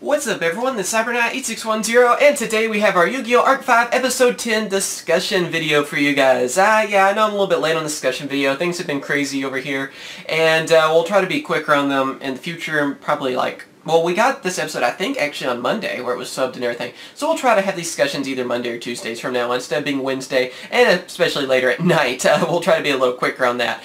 What's up everyone, this is CyberKnight 8610, and today we have our Yugioh Arc-V Episode 10 discussion video for you guys. Yeah, I know I'm a little bit late on the discussion video. Things have been crazy over here, and we'll try to be quicker on them in the future, probably like... Well, we got this episode, I think, actually on Monday, where it was subbed and everything. So we'll try to have these discussions either Monday or Tuesdays from now on, instead of being Wednesday, and especially later at night. We'll try to be a little quicker on that.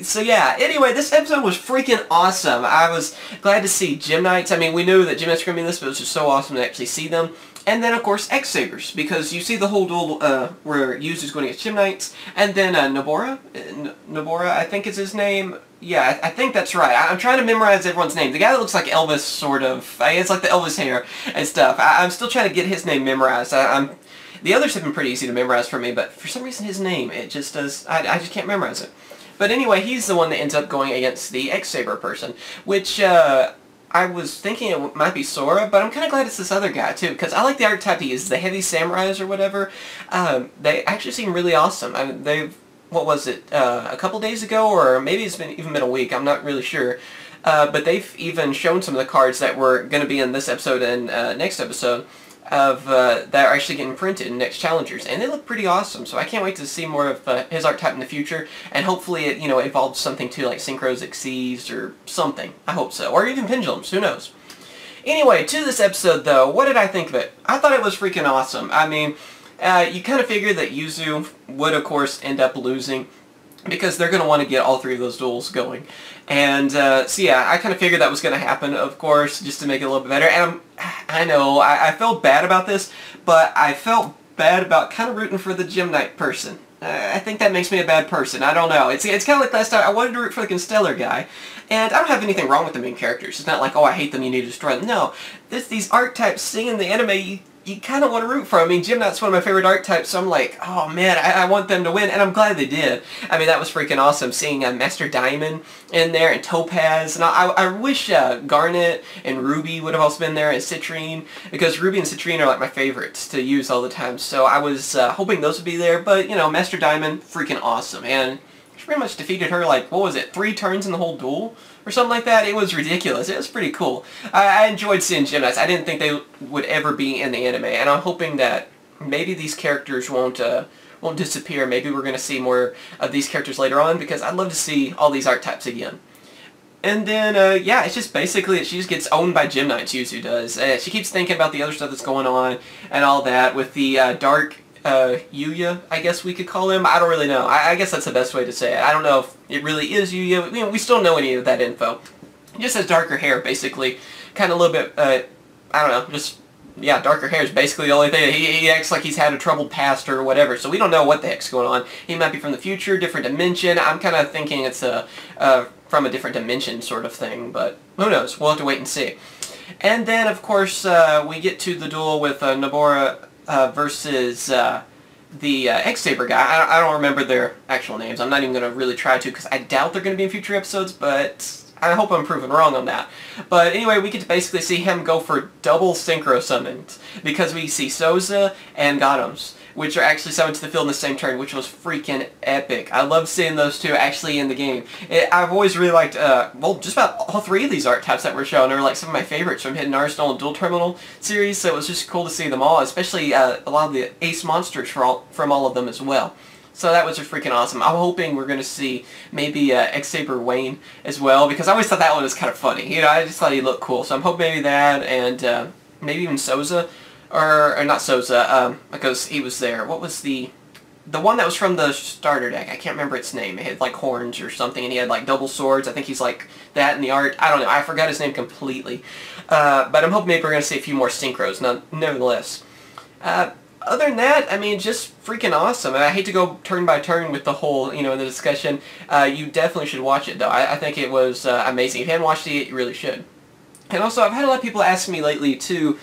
So yeah, anyway, this episode was freaking awesome. I was glad to see Gemknights. I mean, we knew that Gemknights were going to be in this, but it was just so awesome to actually see them. And then, of course, xx-sabers, because you see the whole duel where Yuzu's going against Gemknights, and then Nobora, I think is his name. Yeah, I think that's right. I'm trying to memorize everyone's name. The guy that looks like Elvis, sort of. It's like the Elvis hair and stuff. I'm still trying to get his name memorized. The others have been pretty easy to memorize for me, but for some reason his name, it just does... I just can't memorize it. But anyway, he's the one that ends up going against the x-saber person, which... I was thinking it might be Sora, but I'm kind of glad it's this other guy, too, because I like the archetype he uses, the heavy samurais or whatever. They actually seem really awesome. I mean, they've, what was it, a couple days ago, or maybe it's even been a week, I'm not really sure. But they've even shown some of the cards that were going to be in this episode and next episode of that are actually getting printed in Next Challengers, and they look pretty awesome, so I can't wait to see more of his archetype in the future, and hopefully it, evolves something too, like Synchros, Xyz, or something. I hope so. Or even Pendulums, who knows. Anyway, to this episode though, what did I think of it? I thought it was freaking awesome. I mean, you kind of figured that Yuzu would of course end up losing, because they're going to want to get all three of those duels going. And, so yeah, I kind of figured that was going to happen, of course, just to make it a little bit better. And I know, I felt bad about this, but I felt bad about kind of rooting for the Gemknight person. I think that makes me a bad person. I don't know. It's kind of like last time, I wanted to root for the Constellar guy, and I don't have anything wrong with the main characters. It's not like, oh, I hate them, you need to destroy them. No, these archetypes seen in the anime, you kind of want to root for. I mean, Gemknight's one of my favorite archetypes, so I'm like, oh man, I want them to win, and I'm glad they did. I mean, that was freaking awesome, seeing Master Diamond in there, and Topaz, and I wish Garnet and Ruby would have also been there, and Citrine, because Ruby and Citrine are like my favorites to use all the time, so I was hoping those would be there, but, Master Diamond, freaking awesome, and she pretty much defeated her, like, what was it, 3 turns in the whole duel? Or something like that. It was ridiculous. It was pretty cool. I enjoyed seeing Gemknights. I didn't think they would ever be in the anime, and I'm hoping that maybe these characters won't disappear. Maybe we're going to see more of these characters later on, because I'd love to see all these archetypes again. And then, yeah, it's just basically, she just gets owned by Gemknights, Yuzu does. She keeps thinking about the other stuff that's going on, and all that, with the dark... Yugioh, I guess we could call him. I don't really know. I guess that's the best way to say it. I don't know if it really is Yugioh. We still don't know any of that info. He just has darker hair, basically. Kind of a little bit, I don't know, just, yeah, darker hair is basically the only thing. He acts like he's had a troubled past or whatever, so we don't know what the heck's going on. He might be from the future, different dimension. I'm kind of thinking it's from a different dimension sort of thing, but who knows? We'll have to wait and see. And then, of course, we get to the duel with Nobora versus the X-Saber guy. I don't remember their actual names. I'm not even going to really try to, because I doubt they're going to be in future episodes, but I hope I'm proven wrong on that. But anyway, we get to basically see him go for double synchro summons, because we see Souza and Gottoms, which are actually summoned to the field in the same turn, which was freaking epic. I love seeing those two actually in the game. I've always really liked, well, just about all 3 of these archetypes that were shown are like some of my favorites from Hidden Arsenal and Dual Terminal series, so it was just cool to see them all, especially a lot of the ace monsters from all of them as well. So that was just freaking awesome. I'm hoping we're going to see maybe X-Saber Wayne as well, because I always thought that one was kind of funny. I just thought he looked cool, so I'm hoping maybe that, and maybe even Souza. Or not Souza, because he was there. What was the one that was from the starter deck? I can't remember its name. It had like horns or something, and he had like double swords. I think he's like that in the art. I don't know. I forgot his name completely. But I'm hoping maybe we're going to see a few more synchros, nevertheless. Other than that, I mean, just freaking awesome. And I hate to go turn by turn with the whole, the discussion. You definitely should watch it, though. I think it was amazing. If you haven't watched it, you really should. And also, I've had a lot of people ask me lately, too,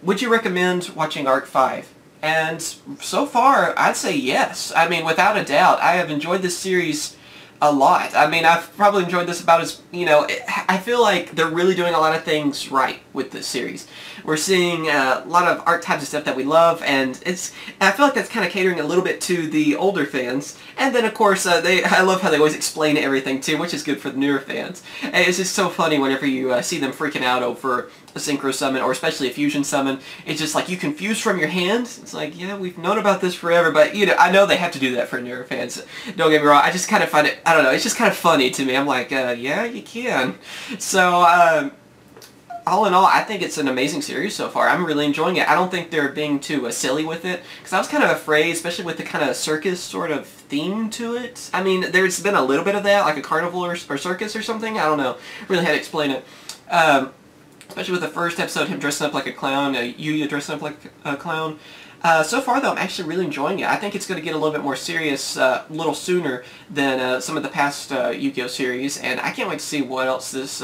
would you recommend watching Arc-V? And so far, I'd say yes. I mean, without a doubt, I have enjoyed this series a lot. I mean, I've probably enjoyed this about as, I feel like they're really doing a lot of things right with this series. We're seeing a lot of archetypes and stuff that we love, and I feel like that's kind of catering a little bit to the older fans. And then, of course, I love how they always explain everything, too, which is good for the newer fans. And it's just so funny whenever you see them freaking out over a synchro summon, or especially a fusion summon, it's just like you can fuse from your hand. It's like, yeah, we've known about this forever, but you know, I know they have to do that for newer fans. Don't get me wrong, I just kind of find it, I don't know, it's just kind of funny to me. I'm like, yeah, you can. So, all in all, I think it's an amazing series so far. I'm really enjoying it. I don't think they're being too silly with it, because I was kind of afraid, especially with the kind of circus sort of theme to it. I mean, there's been a little bit of that, like a carnival or circus or something. I don't know really how to explain it. Especially with the first episode, him dressing up like a clown, Yugioh dressing up like a clown. So far, though, I'm actually really enjoying it. I think it's going to get a little bit more serious a little sooner than some of the past Yugioh series, and I can't wait to see what else this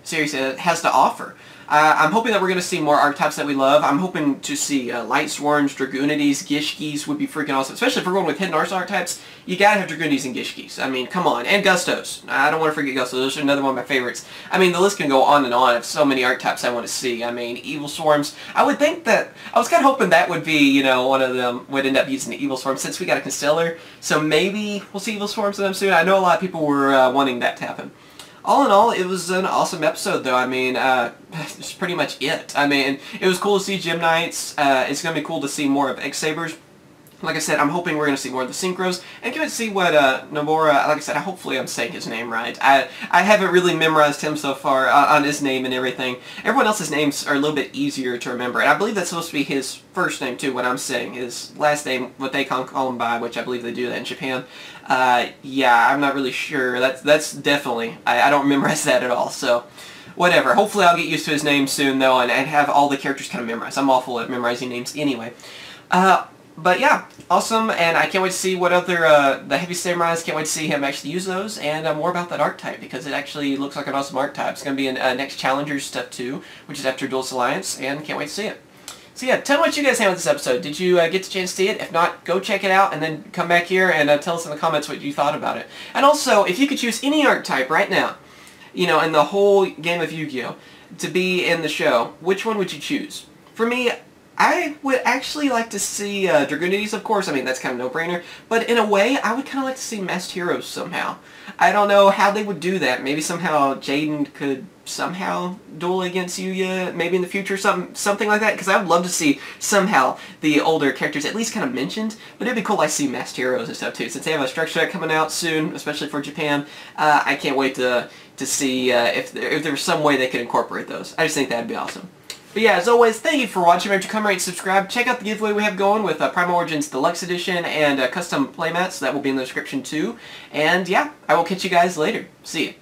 series has to offer. I'm hoping that we're going to see more archetypes that we love. I'm hoping to see Light Swarms, Dragoonities, Gishkis would be freaking awesome. Especially if we're going with Hidden archetypes, you gotta have Dragoonities and Gishkis. I mean, come on. And Gustos. I don't want to forget Gustos. Those are another one of my favorites. I mean, the list can go on and on of so many archetypes I want to see. I mean, Evil Swarms. I would think that, I was kind of hoping that would be, you know, one of them would end up using the Evil Swarm since we got a Constellar. So maybe we'll see Evil Swarms in them soon. I know a lot of people were wanting that to happen. All in all, it was an awesome episode, though. I mean, that's pretty much it. I mean, it was cool to see Gemknights. It's going to be cool to see more of xx-sabers. Like I said, I'm hoping we're going to see more of the synchros. And can we see what Nomura, like I said, hopefully I'm saying his name right. I haven't really memorized him so far on his name and everything. Everyone else's names are a little bit easier to remember. And I believe that's supposed to be his first name, too, what I'm saying. His last name, what they call him by, which I believe they do that in Japan. Yeah, I'm not really sure. That's definitely, I don't memorize that at all, so whatever. Hopefully I'll get used to his name soon, though, and have all the characters kind of memorized. I'm awful at memorizing names anyway. But yeah, awesome, and I can't wait to see what other, the Heavy Samurais, can't wait to see him actually use those, and more about that archetype, because it actually looks like an awesome archetype. It's going to be in next Challengers Step 2, which is after Duelist Alliance, and can't wait to see it. So yeah, tell me what you guys think of this episode. Did you get the chance to see it? If not, go check it out, and then come back here and tell us in the comments what you thought about it. And also, if you could choose any archetype right now, you know, in the whole game of Yu-Gi-Oh! To be in the show, which one would you choose? For me, I would actually like to see Dragoonities, of course. I mean, that's kind of no-brainer. But in a way, I would kind of like to see Masked Heroes somehow. I don't know how they would do that. Maybe somehow Jaden could somehow duel against Yuya, maybe in the future, something like that. Because I would love to see somehow the older characters at least kind of mentioned. But it'd be cool to see Masked Heroes and stuff too. Since they have a structure set coming out soon, especially for Japan, I can't wait to see if there's some way they could incorporate those. I just think that'd be awesome. But yeah, as always, thank you for watching. Remember to come rate and subscribe. Check out the giveaway we have going with Prime Origins Deluxe Edition and custom playmats. That will be in the description too. And yeah, I will catch you guys later. See ya.